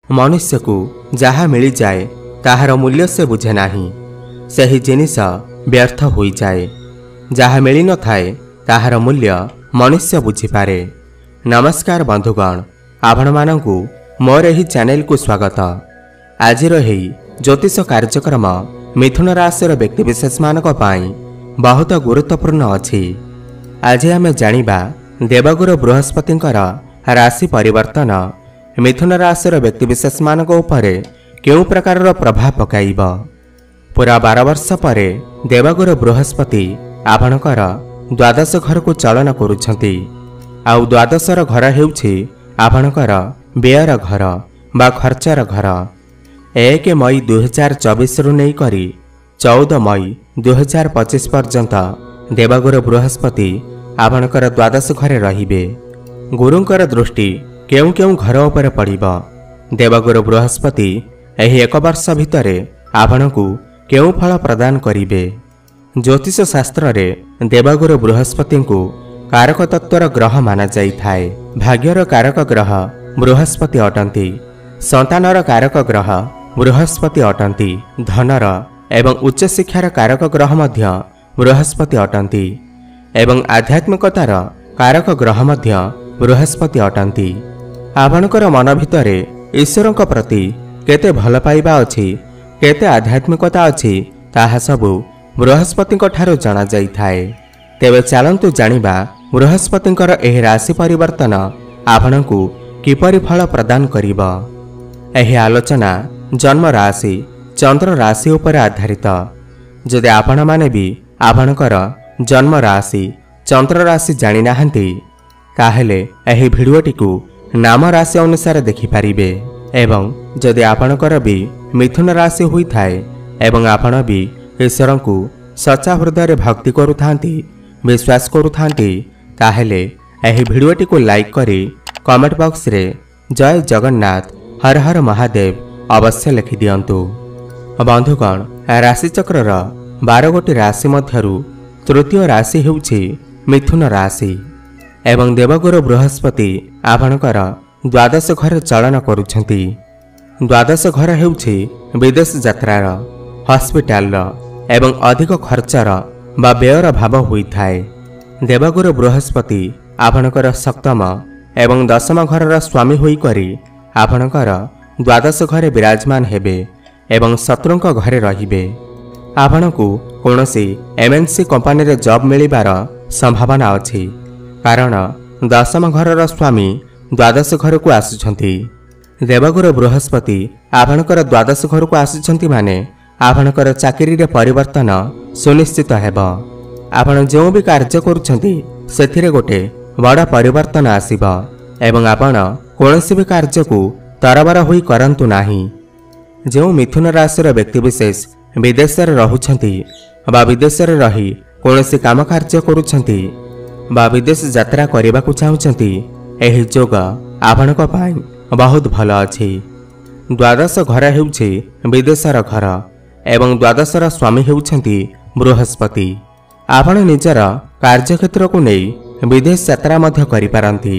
मनुष्य को जहाँ मिल जाए ताहार मूल्य से बुझे नाही, सही जिनिस व्यर्थ हो जाए। जहाँ मिल न थाए ताहार मूल्य मनुष्य बुझीपारे। नमस्कार बंधुगण, आपण मानंकु मोर एही चैनल को स्वागत। आज रही ज्योतिष कार्यक्रम मिथुन राशि व्यक्तिविशेष मानक पाई बहुत गुरुत्वपूर्ण अछि। आज आमे जानिबा देवगुरु बृहस्पति राशि परिवर्तन मिथुन राशि व्यक्तिविशेष मानक उपरे केउ प्रकार प्रभाव पकाइब। पूरा 12 वर्ष पर देवगुरु बृहस्पति आपणकर द्वादश घर को चलन करुछंती। आउ द्वादशर घर हेउछि आपणकर व्ययर घर बा खर्चर घर। 1 मई 2024 रु नै करी 14 मई 2025 पर्यंत देवगुरु बृहस्पति आपणकर द्वादश घरे रहिबे। गुरुंकर दृष्टि केउ केउ घर उपरे पड़िब। देवगुरु बृहस्पति एही 1 वर्ष भितरे आपणकु केउ फल प्रदान करिबे। ज्योतिष शास्त्र रे देवगुरु बृहस्पति को कारक तत्वर ग्रह माना जाई थाए। भाग्यर कारक ग्रह बृहस्पति अटंती। संतानर कारक ग्रह बृहस्पति अटंती। धनर एवं उच्च शिक्षार कारक ग्रह मध्य बृहस्पति अटंती एवं आध्यात्मिकतार कारक ग्रह मध्य बृहस्पति अटंती। आपणकर मन भितरे ईश्वर प्रति केते भल पाइबा अछि, केते आध्यात्मिकता अछि, ताहा सबु बृहस्पति ठारो जाना जाई थाए। तेबे चलंतु जानिबा बृहस्पतिंकर एही राशि परिवर्तन आपणकु किपरि फल प्रदान करिब। एही आलोचना जन्म राशि चंद्र राशि उपर आधारित। जदि आपण माने भी आपणकर जन्म राशि चंद्र राशि जानि नाहंती ताहेले एही भिडियोटी को नाम राशि अनुसार देखि पारिबे। एवं जदि आपणकर भी मिथुन राशि होई थाए एवं आपण भी ईश्वर को सच्चा हृदय भक्ति करुथांती, विश्वास करुथांती, ताहेले एही भिडियोटी को लाइक करी कमेंट बॉक्स रे जय जगन्नाथ हर हर महादेव अवश्य लिखि दियंतु। बंधुगण, राशि चक्रर 12 गोटी राशि मध्यरु तृतीय राशि हेउछि मिथुन राशि एवं देवगुरु बृहस्पति आपणकर द्वादश घर चलन करुछंती। द्वादश घर हेउछि विदेश यात्रार, हॉस्पिटल एवं अधिक खर्चर बा व्ययर भाव होई थाए। देवगुरु बृहस्पति आपणकर सप्तम एवं दशम घरर स्वामी होई करी आपणकर द्वादश घरे विराजमान हेबे एवं शत्रुंक घरे रहिबे। आपणकु कोनोसी एमएनसी कंपनी रे जॉब मिलिबार संभावना अछि, कारण दशम घरर स्वामी द्वादश घर को आसुछंती। देवगुरु बृहस्पति आपणकर द्वादश घर को आसुछंती माने आपणकर चाकरी रे परिवर्तन सुनिश्चित हेब। आपण जो भी कार्य करुछंती सेथिरे गोटे बड़ा परिवर्तन आसीब एवं आपण कोनोसी भी कार्य को तरबर होई करंतु नाही। जो मिथुन राशि व्यक्तिविशेष विदेश रे रहुछंती बा विदेश रे रही कोनोसी काम कार्य करुछंती बा विदेश यात्रा करने को चाहूँगी, एही जोग आपणक पाई बहुत भल अछि। द्वादश घर हेउछि विदेशर घर एवं द्वादशर स्वामी हेउछंती बृहस्पति। आपण निजर कार्यक्षेत्र को नहीं विदेश यात्रा मध्य करि पारंती।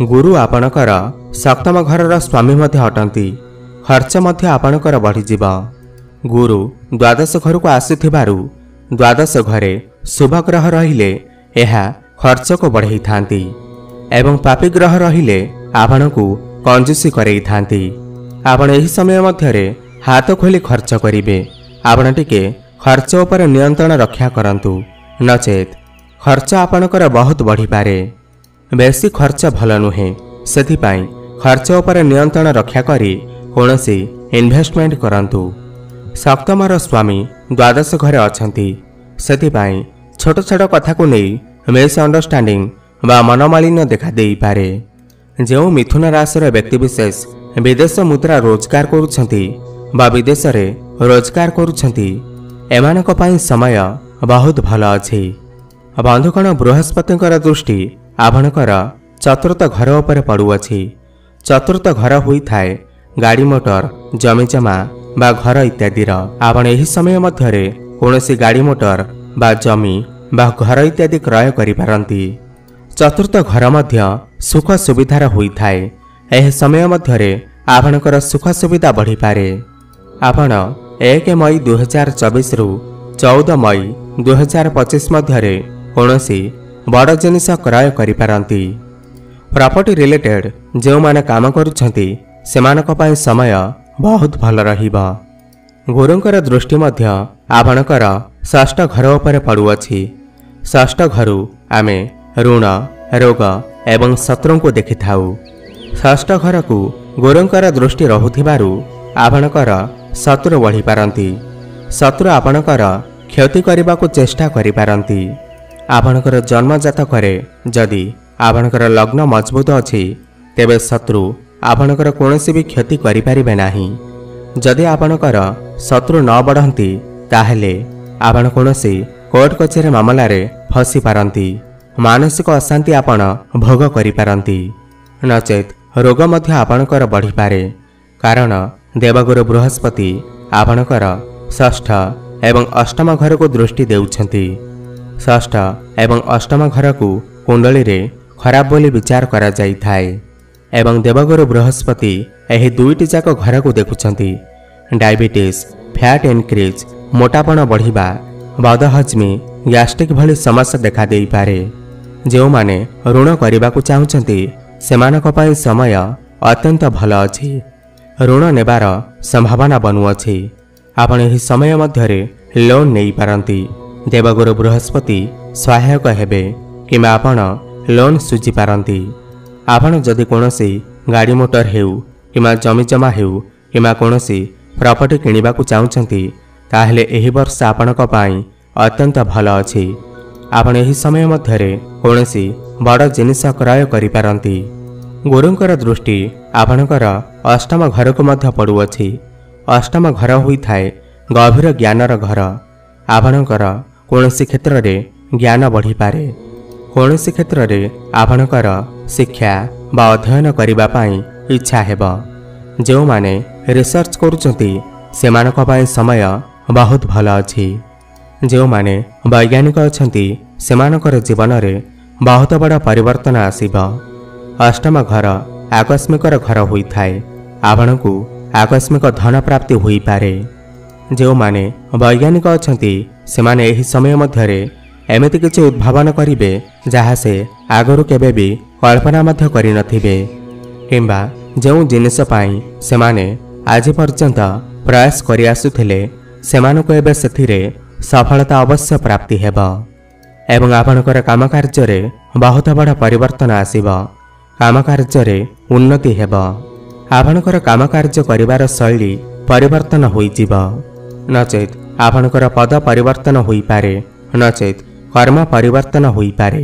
गुरु आपणकर सप्तम घरर स्वामी मध्य अटंती। खर्च मध्य आपणकर बढ़िजिब। गुरु द्वादश घर को आसुथिबारु द्वादश घरे शुभ ग्रह रहिले एहा खर्च को बढ़ाई थांती एवं पापी ग्रह रहिले आपण को कंजूसी करई थांती। आपण एही समय मध्यरे हाथ खोली खर्च करिवे। आपण टिके खर्च उपर नियंत्रण रक्षा करंतु, नचेत खर्च आपणकर बहुत बढ़ी पारे। बेसी खर्च भल नुहे, सेथिपाई खर्च उपर नियंत्रण रक्षा करी कोनोसी इन्वेस्टमेंट करंतु। सप्तमर स्वामी द्वादश घरे अछंती, सेथिपाई छोट छोट कथा को नहीं मिस अंडरस्टैंडिंग बा मनमालिन्य देखा दे पारे। जो मिथुन राशि व्यक्तिविशेष विदेश मुद्रा रोजगार करुछंती बा विदेश रे रोजगार करुछंती, एमानक पई समय बहुत भल अछि। बंधुगण, बृहस्पतिंकर दृष्टि आपणकर चतुर्थ घर उपर पड़ुअछि। चतुर्थ घर होई थाए गाड़ी मोटर, जमी जमा बा घर इत्यादिर। आपण एही समय मध्यरे कोनोसी गाड़ी मोटर बा जमी बा घर इत्यादि क्रय करि पारंती। चतुर्थ घर मध्य सुख सुविधार होई थाए। एह समय मध्यरे आपणकर सुख सुविधा बढ़ी पारे। आपण 1 मई 2024 रु 14 मई 2025 मध्य कौनसी बड़ जिनिस क्रय करिपारंती। प्रॉपर्टी रिलेटेड जो माने काम करुछंती सेमानक पई समय बहुत भल रहिबा। गुरुंकर दृष्टि मध्य आपणकर षष्ठ घर उपरे पड़ुअछि। षष्ठ घरु आमे ऋण रोग एवं शत्रु को देखि थाउ। षष्ठ घर को गुरुंकर दृष्टि रहुथिबारु आपणकर शत्रु बढ़ी पारंती। शत्रु आपणकर क्षति करने को चेष्टा करि पारंती। आपणकर जन्म जातक जदि आपणकर लग्न मजबूत अछि तेबे शत्रु आपणकर कोनोसी भी क्षति करि परिबे नाही। जदि आपणकर शत्रु न बढ़ंती ताहेले आपण कोनोसी कोर्ट कचेरी मामला रे फसी पारंती। मानसिक अशांति आपण भोग करि पारंती। नचेत रोग मध्य आपणकर बढ़ी पारे। कारण देवगुरु बृहस्पति आपणकर षष्ठ एवं अष्टम घर को दृष्टि देउछंती। षष्ठ एवं अष्टम घर को कुंडली रे खराब बोली विचार करा जाई थाए एवं देवगुरु बृहस्पति एही दुईटी जाक घर को देखुछंती। डायबिटीज फैट इनक्रीज मोटापण बढ़िबा बदहजमी गैस्ट्रिक भली समस्या देखा देई पारे। जो माने ऋण करने को चाहूछंती सेमानक पई समय अत्यंत भल अछि। ऋण नेबार संभावना बनुअछि। आपण एही समय मध्यरे लोन नहीं पारंती। देवगुरु बृहस्पति सहायक हेबे किमा आपण लोन सुझी पारंती। आपण जदि कोनोसी गाड़ी मोटर हेउ किमा जमी जमा हेउ किमा कोनोसी प्रॉपर्टी किनिबा को चाहूछंती ताहेले एही वर्ष आपणक पई अत्यंत भल अछि। आपण एही समय मध्यरे कोनोसी बड़ जिनिस क्रय करि पारंती। गुरुंकर दृष्टि आपणकर अष्टम घर को मध्य पड़ुअछि। अष्टम घर होइथाए गभीर ज्ञानर घर। आपणकर कोनोसी क्षेत्र रे ज्ञान बढ़ी पारे। कोनोसी क्षेत्र रे आपणकर शिक्षा बा अध्ययन करिबा पई इच्छा हेबा। जो माने रिसर्च करूचंती सेमानक पई समय बहुत भल अछि। जो माने वैज्ञानिक अछंती सेमानकर जीवन रे बहुत बड़ा परिवर्तन आसीबा। अष्टम घर आकस्मिकर घर होइथाए। आपणकु आकस्मिक धन प्राप्ति होई पारे। जो माने वैज्ञानिक अछंती सेमाने एही समय मध्यरे एमिति किछि उद्भावन करिवे जहा से आगरु केबे भी कल्पना मध्य करि नथिबे किंबा जो जिनिस पाई सेमाने आज पर्यंत प्रयास करि आसुथिले सेमानको एबे सेथिरे सफलता अवश्य प्राप्ति हेबा एवं आपणकर काम कार्य रे बहुत बड़ा परिवर्तन आसीबा। काम कार्य रे उन्नति हेबा। आपणकर काम कार्य करिवार शैली परिवर्तन होई जिबा। नचेत आपणकर पद परिवर्तन होई पारे। नचेत कर्म परिवर्तन होई पारे।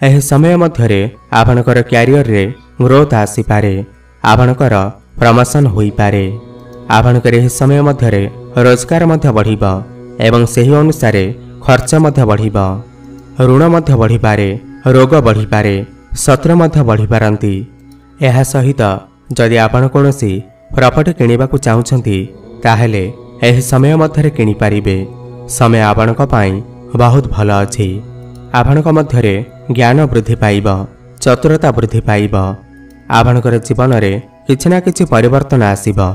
एही समय मध्यरे आपणकर कैरियर रे ग्रोथ आसी पारे। आपणकर प्रमोशन होई पारे। आपणकर एही समय मध्यरे रोजगार मध्य बढ़िबा एवं सही अनुसार खर्च मध्य बढ़िबा। ऋण मध्य बढ़ी पारे। रोग बढ़ी पारे। शत्रु मध्य बढ़ी पारंती। एहा सहित जदि आपण कोनोसी प्रॉपर्टी किनिबा को चाहूछंती ताहेले एही समय मध्यरे किनि पारिबे। समय आपणक पई बहुत भल अछि। आपणक मध्यरे ज्ञान वृद्धि पाइबा। चतुरता वृद्धि पाइबा। आपणकर जीवन रे किछि ना किछि परिवर्तन आसीबा।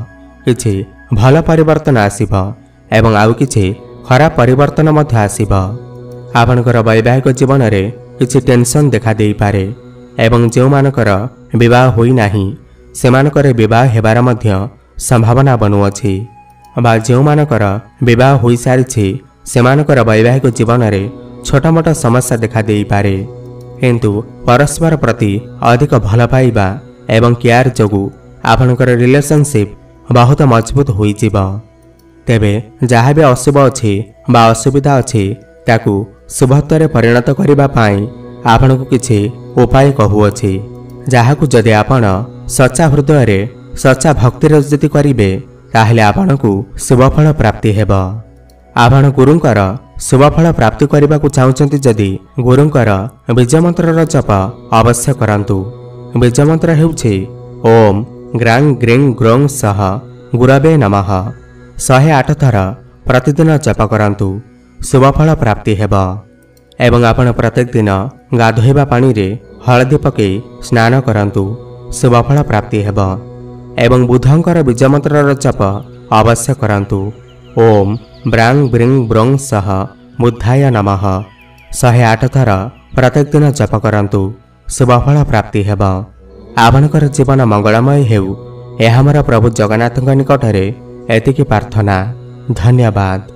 किछि भल परिवर्तन आसीबा एवं आउ किछि खराब परिवर्तन मध्य आसीबा। आपणकर वैवाहिक जीवन रे किछि टेंशन देखा देई पारे एवं जो मानकर विवाह होई नाही सेमानकर विवाह हेबार मध्य संभावना बनुअछि बा जो मानकर विवाह होई सारिछि सेमानकर वैवाहिक जीवन रे छोटा मोटा समस्या देखा देई पारे। किंतु परस्पर प्रति अधिक भल पाइबा एवं केयर जोगु आपणकर रिलेशनशिप बहुत मजबूत होई जिबा। तेबे जहा भी अशुभ अछि बा असुविधा अछि ताकू शुभत्वरे परिणत करिबा पाई आपणको किछि उपाय कहुअछि जहाकू जदि आपण सच्चा हृदय रे सच्चा भक्ति रे जति करिवे ताहेले आपणको शुभफल प्राप्ति हेबा। आपण गुरुंकर शुभफल प्राप्ति करने को चाहते जदि गुरुंकर बीज मंत्र जप अवश्य करंतु। बीज मंत्र हेउछि ओम ग्रां ग्रीं ग्रों सह गुरवे नमः 108 थर प्रतिदिन जप करंतु। शुभफल प्राप्ति हेबा। एवं आपण प्रत्येक दिन गाधोइबा पानी रे हळदी पके स्नान करंतु। शुभफल प्राप्ति हेबा। ଏବଂ ବୁଧଙ୍କର ବୀଜମନ୍ତ୍ରର ଜପ ଅବଶ୍ୟ କରନ୍ତୁ। ଓମ୍ ବ୍ରାଂ ବ୍ରିଂ ବ୍ରଂ ସହ ବୁଦ୍ଧାୟ ନମଃ 108 ଥର ପ୍ରତ୍ୟେକ ଦିନ ଜପ କରନ୍ତୁ। ଶୁଭଫଳ ପ୍ରାପ୍ତି ହେବ। ଆପଣଙ୍କର ଜୀବନ ମଙ୍ଗଳମୟ ହେଉ, ଏହା ଆମର ପ୍ରଭୁ ଜଗନ୍ନାଥଙ୍କ ନିକଟରେ ଏତିକି ପ୍ରାର୍ଥନା। ଧନ୍ୟବାଦ।